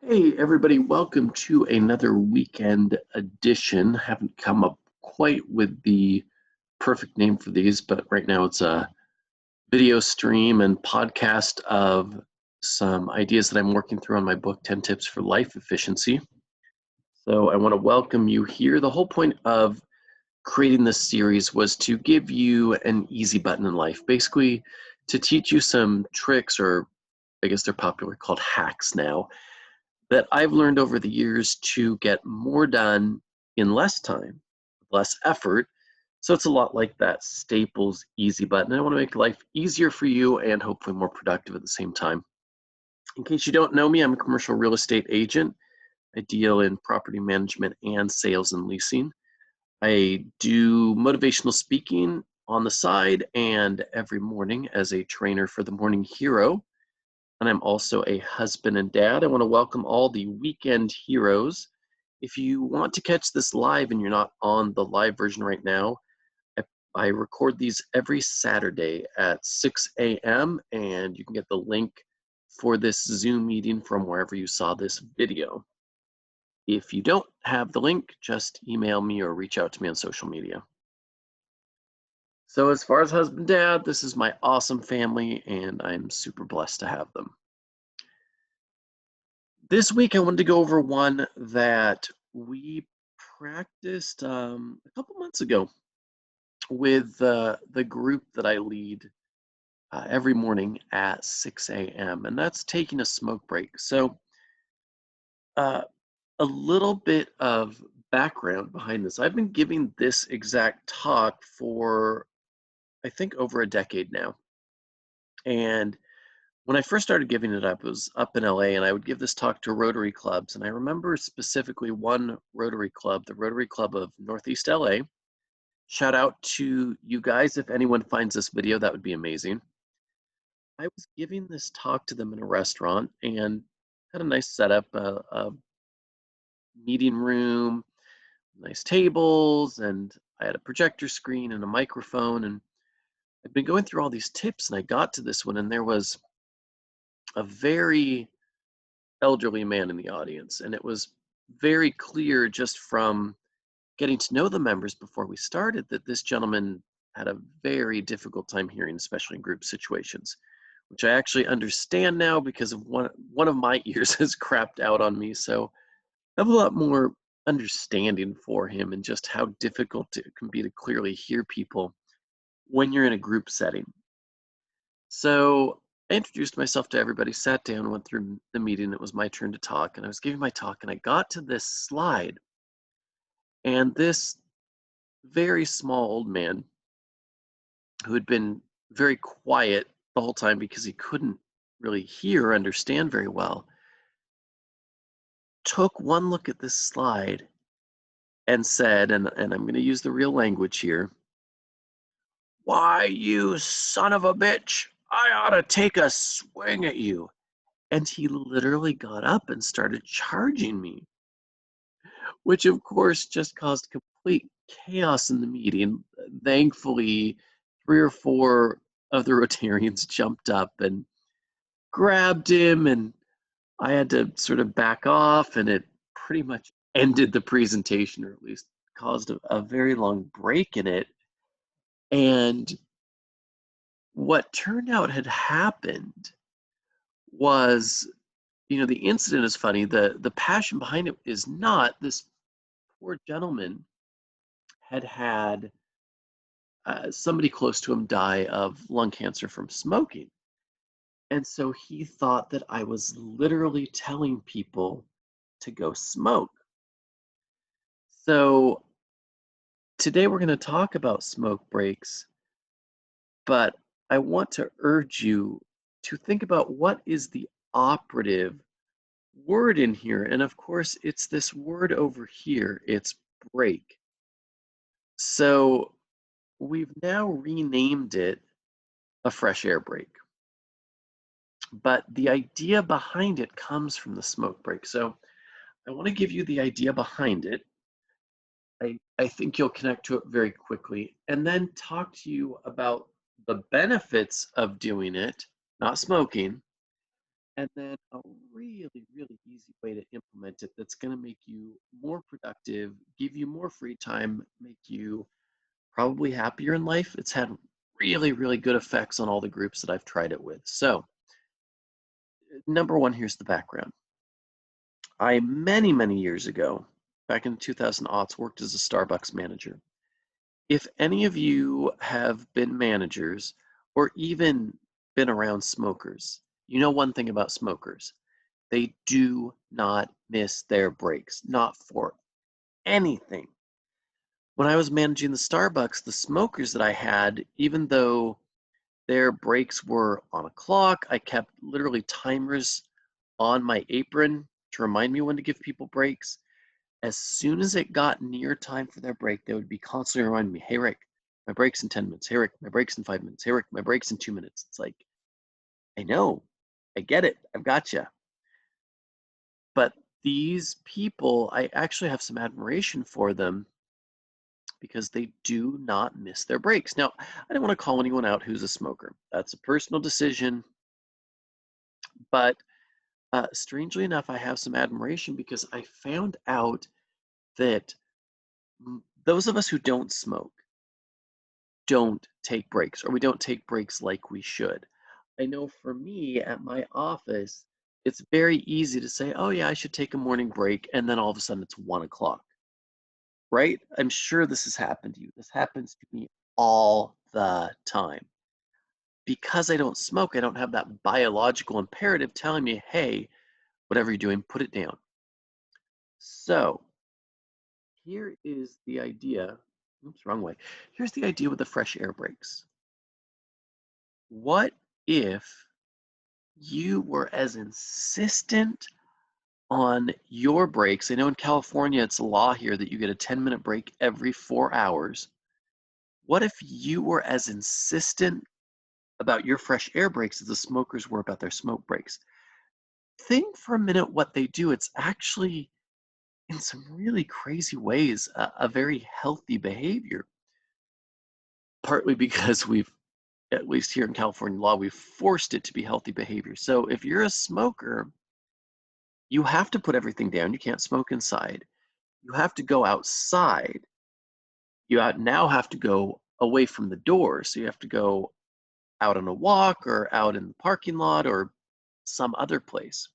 Hey, everybody, welcome to another weekend edition. Haven't come up quite with the perfect name for these, but right now it's a video stream and podcast of some ideas that I'm working through on my book, 10 Tips for Life Efficiency. So I want to welcome you here. The whole point of creating this series was to give you an easy button in life, basically to teach you some tricks, or I guess they're popularly called hacks now, that I've learned over the years to get more done in less time, less effort. So it's a lot like that Staples easy button. I want to make life easier for you and hopefully more productive at the same time. In case you don't know me, I'm a commercial real estate agent. I deal in property management and sales and leasing. I do motivational speaking on the side and every morning as a trainer for the Morning Hero, and I'm also a husband and dad. I want to welcome all the weekend heroes. If you want to catch this live and you're not on the live version right now, I record these every Saturday at 6 a.m. and you can get the link for this Zoom meeting from wherever you saw this video. If you don't have the link, just email me or reach out to me on social media. So as far as husband, dad, this is my awesome family and I'm super blessed to have them. This week, I wanted to go over one that we practiced a couple months ago with the group that I lead every morning at 6 a.m., and that's taking a smoke break. So, uh, a little bit of background behind this. I've been giving this exact talk for, I think, over a decade now. And when I first started giving it up, it was up in LA, and I would give this talk to Rotary clubs. And I remember specifically one Rotary club, the Rotary Club of Northeast LA. Shout out to you guys. If anyone finds this video, that would be amazing. I was giving this talk to them in a restaurant and had a nice setup, a meeting room, nice tables, and I had a projector screen and a microphone. And I'd been going through all these tips, and I got to this one, and there was a very elderly man in the audience. And it was very clear just from getting to know the members before we started that this gentleman had a very difficult time hearing, especially in group situations, which I actually understand now because of one of my ears has crapped out on me. So I have a lot more understanding for him and just how difficult it can be to clearly hear people when you're in a group setting. So I introduced myself to everybody, sat down, went through the meeting. It was my turn to talk, and I was giving my talk, and I got to this slide, and this very small old man who had been very quiet the whole time because he couldn't really hear or understand very well, took one look at this slide and said, and I'm going to use the real language here, "Why, you son of a bitch, I ought to take a swing at you." And he literally got up and started charging me, which of course just caused complete chaos in the meeting. Thankfully, three or four of the Rotarians jumped up and grabbed him, and I had to sort of back off, and it pretty much ended the presentation, or at least caused a very long break in it. And what turned out had happened was, the incident is funny. The passion behind it is not. This poor gentleman had somebody close to him die of lung cancer from smoking. And so he thought that I was literally telling people to go smoke. So today we're going to talk about smoke breaks, but I want to urge you to think about what is the operative word in here. And of course, it's this word over here, it's break. So we've now renamed it a fresh air break. But the idea behind it comes from the smoke break. So I want to give you the idea behind it. I think you'll connect to it very quickly, and then talk to you about the benefits of doing it, not smoking, and then a really, really easy way to implement it that's going to make you more productive, give you more free time, make you probably happier in life. It's had really, really good effects on all the groups that I've tried it with. So, number one, here's the background. I, many, many years ago, back in 2000 aughts, worked as a Starbucks manager. If any of you have been managers or even been around smokers, you know one thing about smokers. They do not miss their breaks, not for anything. When I was managing the Starbucks, the smokers that I had, even though their breaks were on a clock, I kept literally timers on my apron to remind me when to give people breaks. As soon as it got near time for their break, they would be constantly reminding me, hey, Rick, my break's in 10 minutes. Hey, Rick, my break's in 5 minutes. Hey, Rick, my break's in 2 minutes. It's like, I know, I get it, I've got you. But these people, I actually have some admiration for them because they do not miss their breaks. Now, I don't want to call anyone out who's a smoker. That's a personal decision. But strangely enough, I have some admiration because I found out that those of us who don't smoke don't take breaks, or we don't take breaks like we should. I know for me at my office, it's very easy to say, oh, yeah, I should take a morning break. And then all of a sudden it's 1 o'clock, right? I'm sure this has happened to you. This happens to me all the time. Because I don't smoke, I don't have that biological imperative telling me, hey, whatever you're doing, put it down. So here is the idea. Oops, wrong way. Here's the idea with the fresh air breaks. What if you were as insistent on your breaks? I know in California, it's a law here that you get a 10-minute break every 4 hours. What if you were as insistent about your fresh air breaks as the smokers were about their smoke breaks? Think for a minute what they do. It's actually, in some really crazy ways, a very healthy behavior. Partly because we've, at least here in California law, we've forced it to be healthy behavior. So if you're a smoker, you have to put everything down. You can't smoke inside. You have to go outside. You now have to go away from the door. So you have to go out on a walk or out in the parking lot or some other place.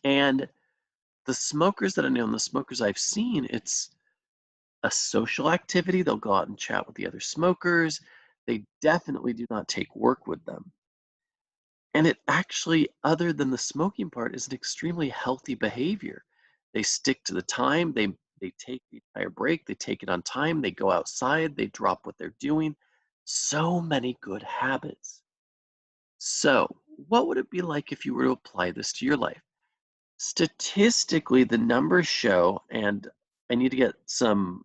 And the smokers that I know and the smokers I've seen, it's a social activity. They'll go out and chat with the other smokers. They definitely do not take work with them. And it actually, other than the smoking part, is an extremely healthy behavior. They stick to the time, they take the entire break, they take it on time, they go outside, they drop what they're doing. So many good habits. So, what would it be like if you were to apply this to your life? Statistically, the numbers show, and I need to get some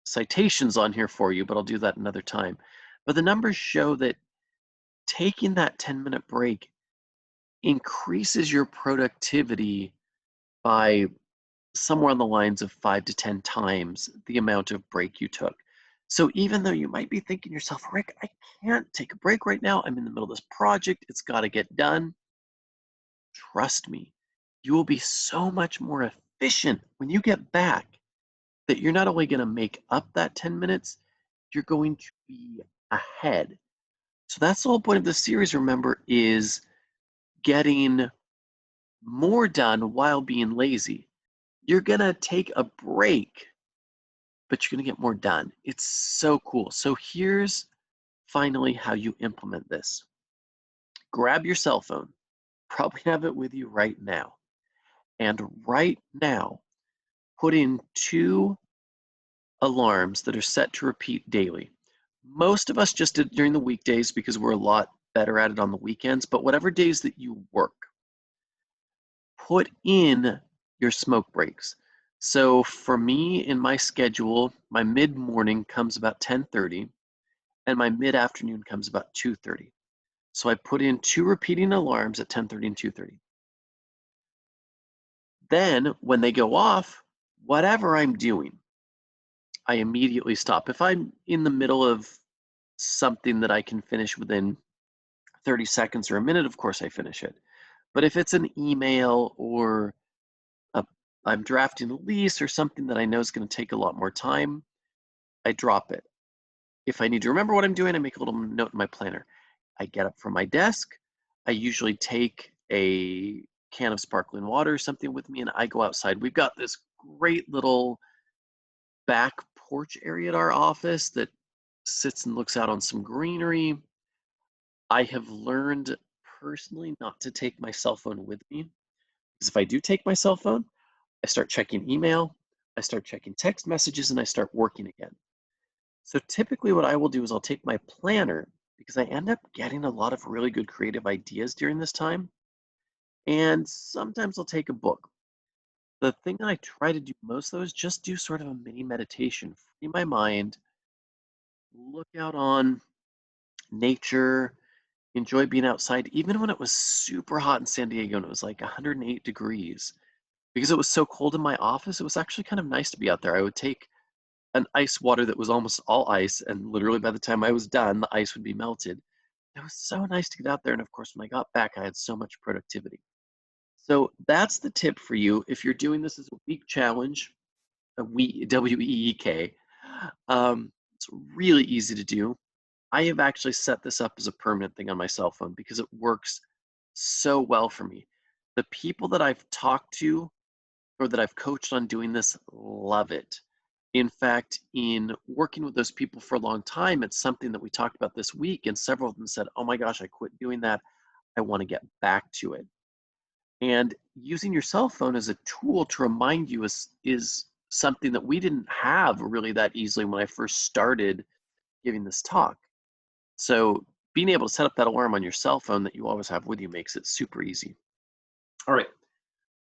citations on here for you, but I'll do that another time. But the numbers show that taking that 10-minute break increases your productivity by somewhere on the lines of 5 to 10 times the amount of break you took. So even though you might be thinking to yourself, Rick, I can't take a break right now. I'm in the middle of this project. It's got to get done. Trust me, you will be so much more efficient when you get back that you're not only going to make up that 10 minutes, you're going to be ahead. So that's the whole point of this series, remember, is getting more done while being lazy. You're going to take a break, but you're going to get more done. It's so cool. So here's finally how you implement this. Grab your cell phone, probably have it with you right now. And right now, put in 2 alarms that are set to repeat daily. Most of us just did it during the weekdays because we're a lot better at it on the weekends, but whatever days that you work, put in your smoke breaks. So for me in my schedule, my mid-morning comes about 10:30 and my mid-afternoon comes about 2:30. So I put in 2 repeating alarms at 10:30 and 2:30. Then when they go off, whatever I'm doing, I immediately stop. If I'm in the middle of something that I can finish within 30 seconds or a minute, of course I finish it. But if it's an email or a, I'm drafting a lease or something that I know is going to take a lot more time, I drop it. If I need to remember what I'm doing, I make a little note in my planner. I get up from my desk. I usually take a can of sparkling water or something with me and I go outside. We've got this great little back porch area at our office that sits and looks out on some greenery. I have learned personally not to take my cell phone with me because if I do take my cell phone, I start checking email, I start checking text messages, and I start working again. So typically, what I will do is I'll take my planner because I end up getting a lot of really good creative ideas during this time. And sometimes I'll take a book. The thing that I try to do most though is just do sort of a mini meditation, free my mind, look out on nature, enjoy being outside, even when it was super hot in San Diego and it was like 108 degrees. Because it was so cold in my office, it was actually kind of nice to be out there. I would take an ice water that was almost all ice, and literally by the time I was done, the ice would be melted. It was so nice to get out there. And of course, when I got back, I had so much productivity. So that's the tip for you. If you're doing this as a week challenge, a week, WEEK, it's really easy to do. I have actually set this up as a permanent thing on my cell phone because it works so well for me. The people that I've talked to or that I've coached on doing this love it. In fact, in working with those people for a long time, it's something that we talked about this week, and several of them said, "Oh my gosh, I quit doing that. I want to get back to it." And using your cell phone as a tool to remind you is something that we didn't have really that easily when I first started giving this talk. So being able to set up that alarm on your cell phone that you always have with you makes it super easy. All right,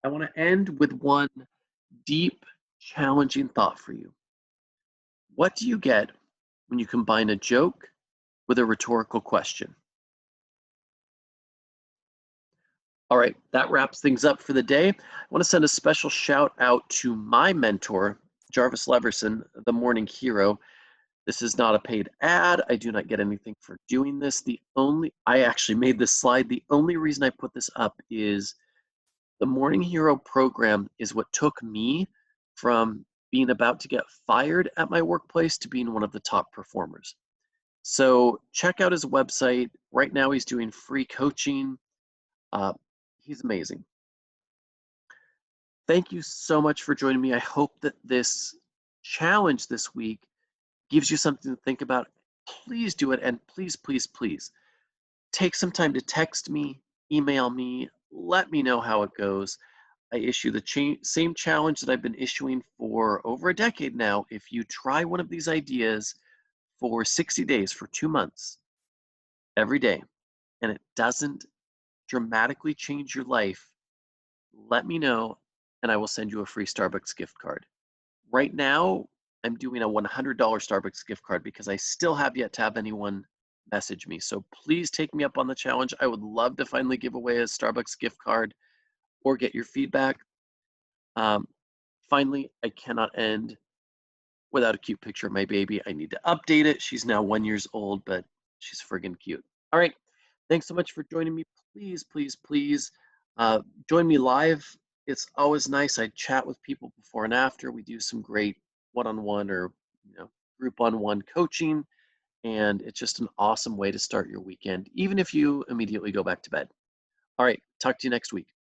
I want to end with one deep, challenging thought for you. What do you get when you combine a joke with a rhetorical question? All right, that wraps things up for the day. I want to send a special shout out to my mentor, Jarvis Leverson, the morning hero. This is not a paid ad. I do not get anything for doing this. I actually made this slide. The only reason I put this up is the Morning Hero program is what took me from being about to get fired at my workplace to being one of the top performers. So check out his website. Right now, he's doing free coaching. Uh, he's amazing. Thank you so much for joining me. I hope that this challenge this week gives you something to think about. Please do it. And please, please, please take some time to text me, email me, let me know how it goes. I issue the same challenge that I've been issuing for over a decade now. If you try one of these ideas for 60 days, for 2 months, every day, and it doesn't dramatically change your life, let me know and I will send you a free Starbucks gift card. Right now, I'm doing a $100 Starbucks gift card because I still have yet to have anyone message me. So please take me up on the challenge. I would love to finally give away a Starbucks gift card or get your feedback. Um, Finally, I cannot end without a cute picture of my baby. I need to update it. She's now 1 year old, but she's friggin' cute. All right. Thanks so much for joining me. Please, please, please join me live. It's always nice. I chat with people before and after. We do some great one-on-one or group on one coaching, and it's just an awesome way to start your weekend, even if you immediately go back to bed. All right. Talk to you next week.